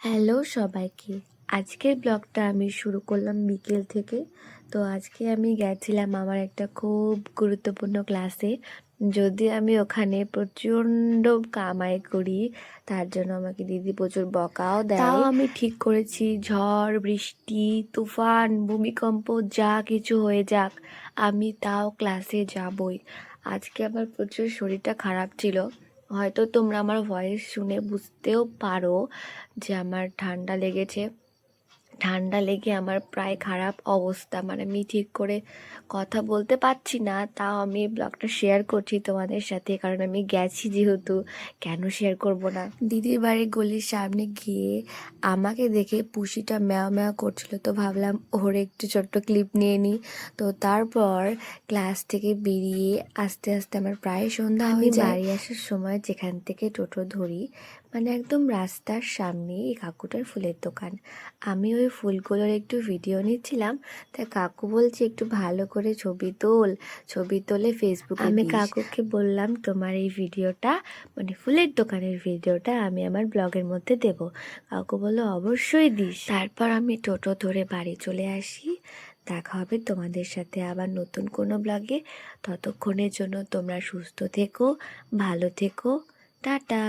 Hello সবাইকে। আজকের ব্লগটা আমি শুরু করলাম বিকেল থেকে। তো আজকে আমি গেছিলাম আমার একটা খুব গুরুত্বপূর্ণ ক্লাসে। যদি আমি ওখানে প্রচণ্ড কামাই করি, তার জন্য আমাকে দিদি প্রচুর বকাও দেয়। তাও আমি ঠিক করেছি, ঝড় বৃষ্টি তুফান ভূমিকম্প যা কিছু হয়ে যাক, আমি তাও ক্লাসে যাবই। আজকে আমার প্রচুর শরীরটা খারাপ ছিল। হয়তো তোমরা আমার ভয়েস শুনে বুঝতেও পারো যে আমার ঠান্ডা লেগেছে। ঠান্ডা লেগে আমার প্রায় খারাপ অবস্থা, মানে আমি ঠিক করে কথা বলতে পারছি না। তাও আমি ব্লগটা শেয়ার করছি তোমাদের সাথে, কারণ আমি গেছি যেহেতু, কেন শেয়ার করব না। দিদির বাড়ির গলির সামনে গিয়ে আমাকে দেখে পুষিটা ম্যাও ম্যাও করছিল, তো ভাবলাম ওর একটু ছোট্ট ক্লিপ নিয়ে নিই। তো তারপর ক্লাস থেকে বেরিয়ে আস্তে আস্তে আমার প্রায় সন্ধ্যা হয়ে যায়। বাড়ি আসার সময় যেখান থেকে টোটো ধরি, মানে একদম রাস্তার সামনে এই কাকুটার ফুলের দোকান। আমি ওই ফুলগুলোর একটু ভিডিও নিচ্ছিলাম, তাই কাকু বলছে একটু ভালো করে ছবি তোলে ফেসবুকে। আমি কাকুকে বললাম তোমার এই ভিডিওটা, মানে ফুলের দোকানের ভিডিওটা আমি আমার ব্লগের মধ্যে দেব। কাকু বললো অবশ্যই দিস। তারপর আমি টোটো ধরে বাড়ি চলে আসি। দেখা হবে তোমাদের সাথে আবার নতুন কোনো ব্লগে। ততক্ষণের জন্য তোমরা সুস্থ থেকো, ভালো থেকো, টাটা।